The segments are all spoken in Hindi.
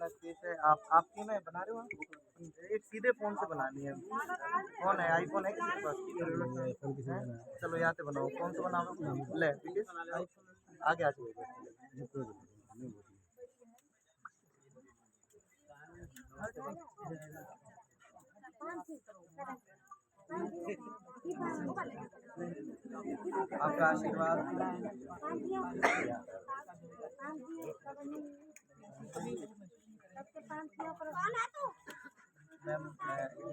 अपना स्पेस है। आप आपकी में बना रहे हो आप? एक सीधे फ़ोन से बनानी है। फ़ोन है, आईफ़ोन है किसी के पास? हैं? चलो यहाँ से बनाओ, कौन सा बनाओगे? ले ठीक है, आगे आ जाओ। आपका आशीर्वाद। मैम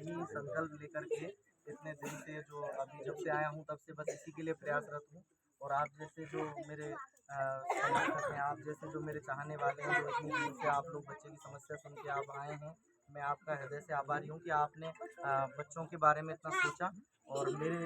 यही संकल्प लेकर के इतने दिन से, जो अभी जब से आया हूँ तब से बस इसी के लिए प्रयासरत हूँ। और आप जैसे जो मेरे समर्थक हैं, आप जैसे जो मेरे चाहने वाले हैं, जो इतनी दूर से आप लोग बच्चे की समस्या सुन के आप आए हैं, मैं आपका हृदय से आभारी हूँ कि आपने बच्चों के बारे में इतना सोचा। और मेरे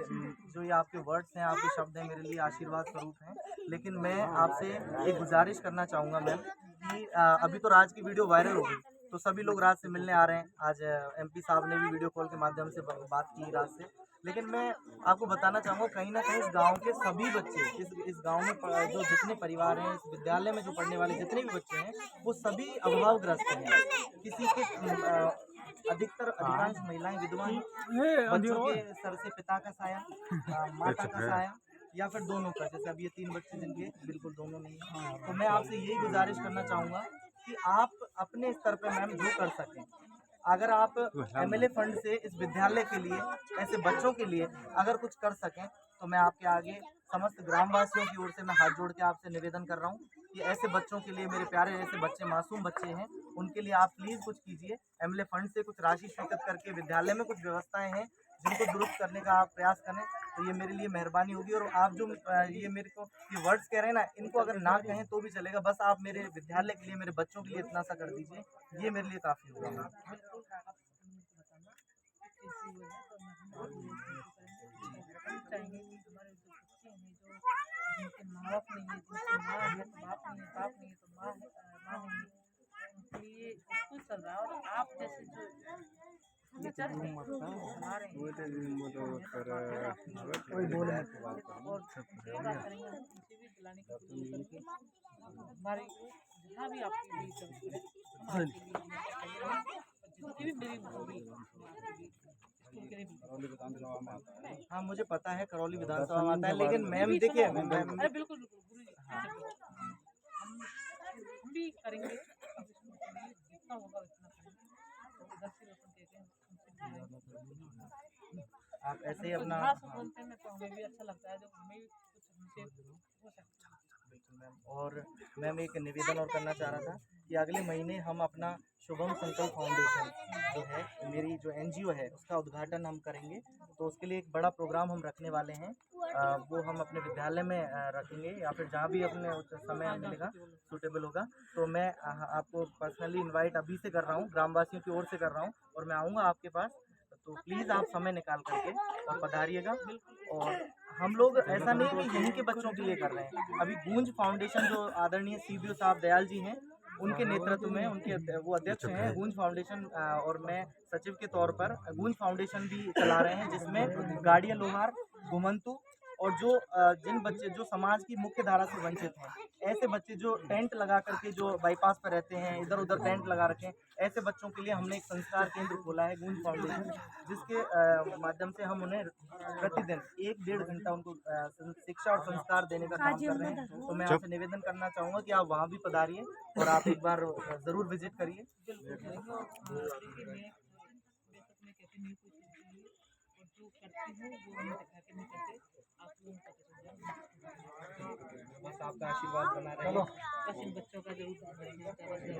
जो ये आपके वर्ड्स हैं, आपके शब्द हैं, मेरे लिए आशीर्वाद स्वरूप हैं। लेकिन मैं आपसे एक गुजारिश करना चाहूँगा मैम कि अभी तो राज की वीडियो वायरल हो गई, तो सभी लोग राज से मिलने आ रहे हैं। आज एमपी साहब ने भी वीडियो कॉल के माध्यम से बात की राज से। लेकिन मैं आपको बताना चाहूँगा, कहीं ना कहीं इस गांव के सभी बच्चे, इस गांव में जो जितने परिवार हैं, इस विद्यालय में जो पढ़ने वाले जितने भी बच्चे हैं, वो सभी अभावग्रस्त हैं। किसी के अधिकतर अधिकांश महिलाएं विधवा हैं। बच्चों के सर से पिता का साया, माता का साया, या फिर दोनों का। जैसे अब ये 3 बच्चे जिनके बिल्कुल दोनों नहीं है। तो मैं आपसे यही गुजारिश करना चाहूँगा कि आप अपने स्तर पे मैम जो कर सकें, अगर आप एमएलए फंड से इस विद्यालय के लिए, ऐसे बच्चों के लिए अगर कुछ कर सकें, तो मैं आपके आगे समस्त ग्रामवासियों की ओर से मैं हाथ जोड़ के आपसे निवेदन कर रहा हूँ कि ऐसे बच्चों के लिए, मेरे प्यारे ऐसे बच्चे, मासूम बच्चे हैं, उनके लिए आप प्लीज़ कुछ कीजिए। एमएलए फंड से कुछ राशि स्वीकृत करके विद्यालय में कुछ व्यवस्थाएं हैं जिनको दुरुस्त करने का आप प्रयास करें, तो ये मेरे लिए मेहरबानी होगी। और आप जो ये मेरे को ये वर्ड्स कह रहे हैं ना, इनको अगर ना कहें तो भी चलेगा, बस आप मेरे विद्यालय के लिए, मेरे बच्चों के लिए इतना सा कर दीजिए, ये मेरे लिए काफ़ी होगा। हाँ, मुझे पता है करौली विधानसभा में आता है, लेकिन मैम देखिए मैम, बिल्कुल हाँ, हम भी करेंगे, अब इसमें करिए, जितना होगा उतना करेंगे। तो इधर से अपन कहते हैं उनसे आप ऐसे ही अपना, हाँ, सब हाँ बोलते हैं तो हमें भी अच्छा लगता है, जब हमें भी कुछ हमसे हो सकता है। बिल्कुल मैम। और मैम एक निवेदन और करना चाह रहा था कि अगले महीने हम अपना शुभम संकल्प फाउंडेशन जो है, मेरी जो एनजीओ है, उसका उद्घाटन हम करेंगे। तो उसके लिए एक बड़ा प्रोग्राम हम रखने वाले हैं। वो हम अपने विद्यालय में रखेंगे, या फिर जहाँ भी अपने समय मिलेगा, सूटेबल होगा। तो मैं आपको पर्सनली इनवाइट अभी से कर रहा हूँ, ग्रामवासियों की ओर से कर रहा हूँ, और मैं आऊँगा आपके पास। तो प्लीज़ आप समय निकाल करके और पधारिएगा। और हम लोग ऐसा नहीं कि यहीं के बच्चों के लिए कर रहे हैं, अभी गूंज फाउंडेशन जो आदरणीय सीबीओ साहब दयाल जी हैं, उनके नेतृत्व में, उनके वो अध्यक्ष हैं गूंज फाउंडेशन, और मैं सचिव के तौर पर गूंज फाउंडेशन भी चला रहे हैं, जिसमें गाड़िया लोहार, घुमंतु, और जो जिन बच्चे जो समाज की मुख्य धारा से वंचित हैं, ऐसे बच्चे जो टेंट लगा करके जो बाईपास पर रहते हैं, इधर उधर टेंट लगा रखे हैं, ऐसे बच्चों के लिए हमने एक संस्कार केंद्र खोला है गूंज फाउंडेशन, जिसके माध्यम से हम उन्हें प्रतिदिन 1-1.5 घंटा उनको शिक्षा और संस्कार देने का काम कर रहे हैं। तो मैं आपसे निवेदन करना चाहूँगा कि आप वहाँ भी पधारिए और आप एक बार ज़रूर विजिट करिए। बस आपका आशीर्वाद बना रहे। बस इन बच्चों का जरूर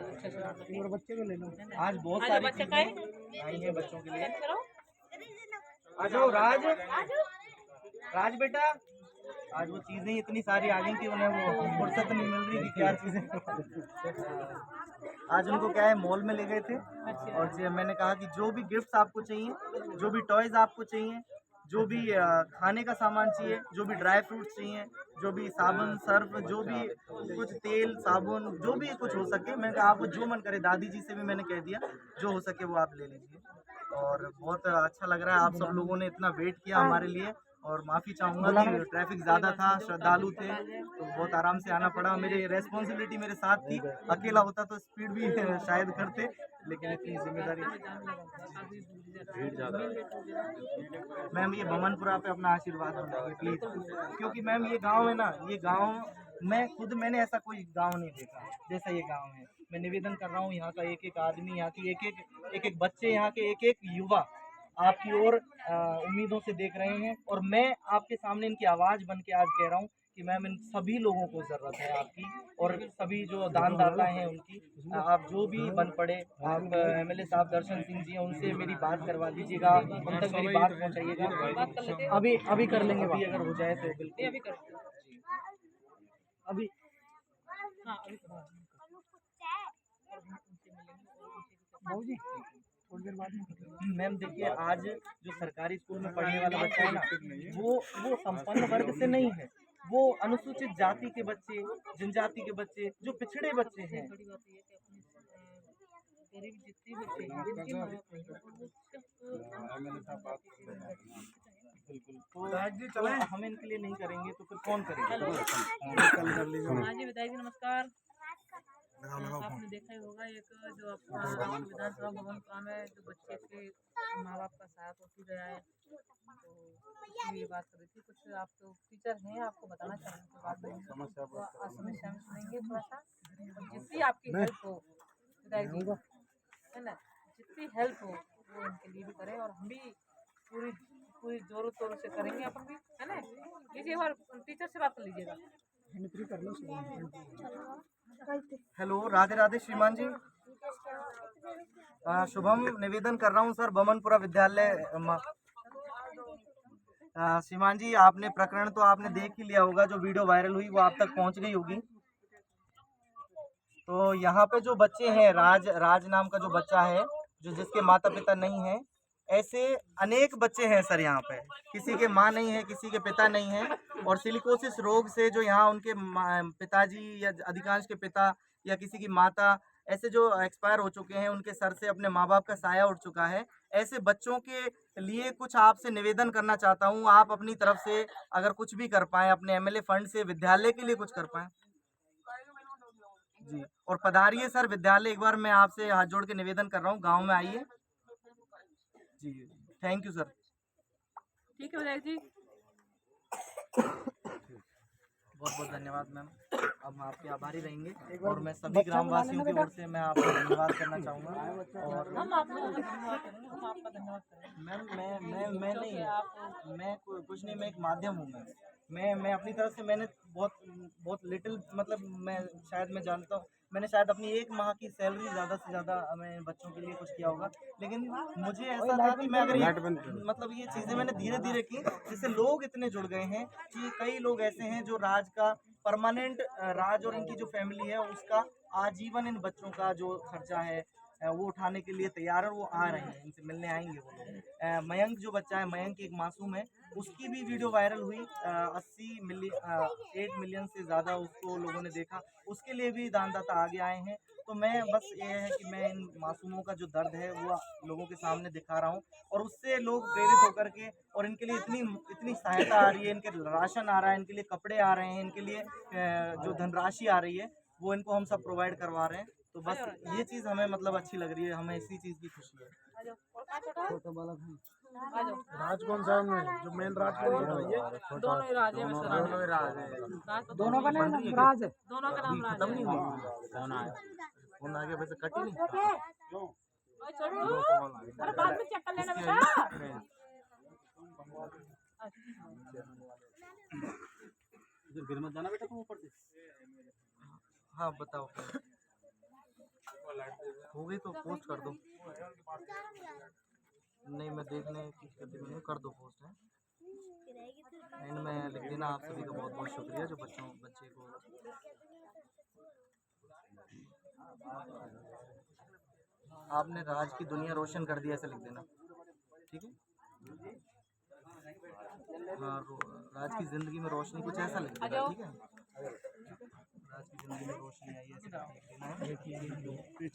अच्छा से बच्चे को ले लो। आज बहुत सारी चीजें आई हैं बच्चों के लिए। आ जाओ राज, राज बेटा, आज वो चीजें इतनी सारी आ गई कि उन्हें वो फुर्सत नहीं मिल रही कि क्या चीजें। आज उनको क्या है, मॉल में ले गए थे, और मैंने कहा कि जो भी गिफ्ट्स आपको चाहिए, जो भी टॉयज आपको चाहिए, जो भी खाने का सामान चाहिए, जो भी ड्राई फ्रूट्स चाहिए, जो भी साबुन सर्फ, जो भी कुछ तेल साबुन, जो भी कुछ हो सके, मैंने कहा आपको जो मन करे, दादी जी से भी मैंने कह दिया जो हो सके वो आप ले लीजिए। और बहुत अच्छा लग रहा है, आप सब लोगों ने इतना वेट किया हमारे लिए, और माफ़ी चाहूँगा कि ट्रैफिक ज़्यादा था, श्रद्धालु थे, तो बहुत आराम से आना पड़ा। मेरी रिस्पॉन्सिबिलिटी मेरे साथ थी, अकेला होता तो स्पीड भी शायद करते, लेकिन इतनी जिम्मेदारी। मैम ये बमनपुरा पे अपना आशीर्वाद बनाइए प्लीज़, क्योंकि मैम ये गांव है ना, ये गांव मैंने ऐसा कोई गांव नहीं देखा जैसा ये गांव है। मैं निवेदन कर रहा हूँ, यहाँ का एक एक आदमी, यहाँ की एक एक बच्चे, यहाँ के एक एक युवा आपकी ओर उम्मीदों से देख रहे हैं, और मैं आपके सामने इनकी आवाज़ बन के आज कह रहा हूँ कि मैम इन सभी लोगों को ज़रूरत है आपकी, और सभी जो दानदाता हैं उनकी। आप जो भी बन पड़े, आप एमएलए साहब दर्शन सिंह जी हैं, उनसे मेरी बात करवा दीजिएगा, उन तक मेरी बात पहुँचाइएगा। अभी कर लेंगे, अभी अगर हो जाए तो बिल्कुल अभी कर अभी। हाँ अभी करो। और हम उनसे मिलेंगे और उनसे भी बाबू जी थोड़ी देर बाद में। मैम देखिए, आज जो सरकारी स्कूल में पढ़ने वाला बच्चा है ना, वो संपन्न वर्ग से नहीं है, वो अनुसूचित जाति के बच्चे, जनजाति के बच्चे, जो पिछड़े बच्चे हैं। बड़ी बात ये है कि अपनी गरीब जितने बच्चे हैं जिनके माँ बाप नहीं हैं, और वो बिल्कुल, तो हम इनके लिए नहीं करेंगे तो फिर कौन करेगा? हाँ जी विधायक जी नमस्कार। आपने देखा ही होगा एक जो आपका विधानसभा भवन में जो बच्चे के माँ बाप का साथ हो गया है, तो ये बात कर रही थी। कुछ आप तो टीचर हैं, आपको बताना चाहेंगे बात नहीं तो आप समस्या में सुनेंगे थोड़ा सा, और जितनी आपकी हेल्प हो विधायक जी, है ना, जितनी हेल्प हो वो इनके लिए भी करें, और हम भी पूरी पूरी जोरों तोरों से करेंगे अपन भी, है ना। लीजिए एक बार टीचर से बात कर लीजिएगा। हेलो, राधे राधे श्रीमान जी। शुभम निवेदन कर रहा हूँ सर, बमनपुरा विद्यालय। श्रीमान जी, आपने प्रकरण तो आपने देख ही लिया होगा, जो वीडियो वायरल हुई वो आप तक पहुँच गई होगी। तो यहाँ पे जो बच्चे हैं, राज नाम का जो बच्चा है, जो जिसके माता पिता नहीं है, ऐसे अनेक बच्चे हैं सर यहाँ पे, किसी के माँ नहीं है, किसी के पिता नहीं है, और सिलिकोसिस रोग से जो यहाँ उनके पिताजी या अधिकांश के पिता या किसी की माता ऐसे जो एक्सपायर हो चुके हैं, उनके सर से अपने माँ बाप का साया उठ चुका है। ऐसे बच्चों के लिए कुछ आपसे निवेदन करना चाहता हूँ, आप अपनी तरफ से अगर कुछ भी कर पाएँ, अपने एमएलए फंड से विद्यालय के लिए कुछ कर पाएँ जी। और पधारिए सर विद्यालय, एक बार मैं आपसे हाथ जोड़ के निवेदन कर रहा हूँ, गांव में आइए जी। Thank you sir. ठीक है विधायक जी, बहुत बहुत धन्यवाद मैम, अब हम आपके आभारी रहेंगे, और मैं सभी ग्रामवासियों की ओर से मैं आपका धन्यवाद करना चाहूँगा। और हम आप लोगों का धन्यवाद करेंगे, हम आपका धन्यवाद करेंगे। मैम मैं नहीं, मैं कुछ नहीं, मैं एक माध्यम हूँ मैम। मैं अपनी तरफ से मैंने बहुत लिटिल, मतलब मैं जानता हूँ, मैंने शायद अपनी एक माह की सैलरी ज़्यादा से ज़्यादा मैं बच्चों के लिए कुछ किया होगा, लेकिन मुझे ऐसा था कि मैं अगर मतलब ये चीज़ें मैंने धीरे धीरे की, जिससे लोग इतने जुड़ गए हैं कि कई लोग ऐसे हैं जो राज का परमानेंट, राज और इनकी जो फैमिली है उसका आजीवन इन बच्चों का जो खर्चा है वो उठाने के लिए तैयार है, और वो आ रहे हैं, इनसे मिलने आएंगे वो लोग। मयंक जो बच्चा है, मयंक एक मासूम है, उसकी भी वीडियो वायरल हुई, 8 मिलियन से ज़्यादा उसको लोगों ने देखा, उसके लिए भी दानदाता आगे आए हैं। तो मैं बस ये है कि मैं इन मासूमों का जो दर्द है वो लोगों के सामने दिखा रहा हूँ, और उससे लोग प्रेरित होकर के, और इनके लिए इतनी सहायता आ रही है, इनके राशन आ रहा है, इनके लिए कपड़े आ रहे हैं, इनके लिए जो धनराशि आ रही है वो इनको हम सब प्रोवाइड करवा रहे हैं। तो बस ये चीज़ हमें मतलब अच्छी लग रही है, हमें इसी चीज़ की खुशी है। राज कौन सा है? जो मेन राज कौन सा है? ये दोनों ही राज है, वैसे दोनों ही राज है। दोनों का नाम राज है, दोनों का नाम राज खत्म नहीं है। हुआ, फोन आगे वैसे कट ही नहीं। ओए छोड़ू, अरे बाद में चेक कर लेना बेटा। गिर मत जाना बेटा तुम ऊपर से। हाँ बताओ, हो गई तो पोस्ट कर दो। नहीं मैं देखने की कर दो पोस्ट है, एंड में लिख देना। आप सभी का बहुत बहुत शुक्रिया, जो बच्चे को आपने राज की दुनिया रोशन कर दी, ऐसे लिख देना, ठीक है। हाँ, राज की जिंदगी में रोशनी, कुछ ऐसा लिख देना, ठीक है। राज की जिंदगी में रोशनी आई, ऐसे लिख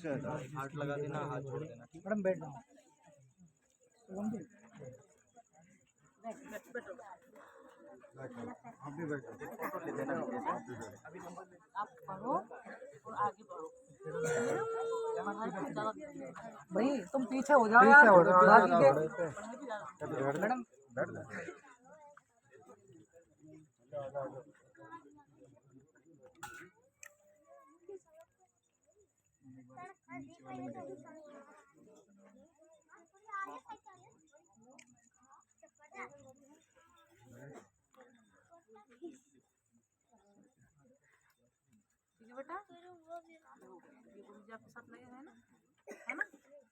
देना, हार्ट लगा देना, हाथ जोड़ देना, ठीक है। मैडम बैठ जाओ। फोटो ले देना आप पढ़ो और आगे बढ़ो। पढ़ाई पे ज़्यादा ध्यान दो। भाई तुम पीछे हो जाओ यार, पढ़ाई पे ज़्यादा मैडम। ठीक है बेटा, ये गुरुजी आपके साथ लगे हैं ना, है ना?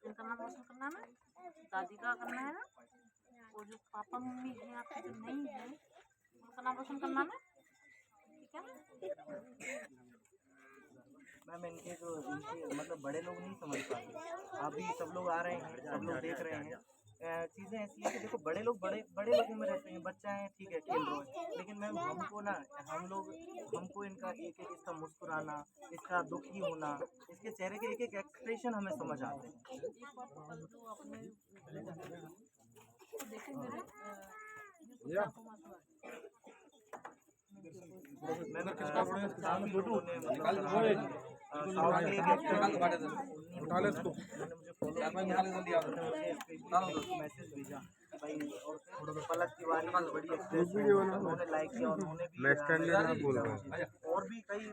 इनका नाम रोशन करना है ना, दादी का करना है ना, और जो पापा मम्मी है आपके जो नहीं है उनका नाम रोशन करना है ना, ठीक है ना? मैम इनके जो इनके मतलब बड़े लोग नहीं समझ पाते, अभी सब लोग आ रहे हैं, सब लोग देख रहे हैं। चीज़ें ऐसी हैं कि देखो बड़े लोग बड़े बड़े लोगों में रहते हैं, बच्चा है ठीक है खेल रहे हैं, लेकिन मैम हमको ना हमको इनका एक एक इसका मुस्कुराना, इसका दुखी होना, इसके चेहरे के एक एक एक्सप्रेशन हमें समझ आते हैं। एक बार तो कल जो अपने देखें मेरे मैंने काफ़ी लोगों ने मुझे फॉलो किया, मुझे मैसेज भेजा भाई, और पलक तिवारी बड़ी एक्सप्रेस उन्होंने लाइक किया, उन्होंने भी और भी कई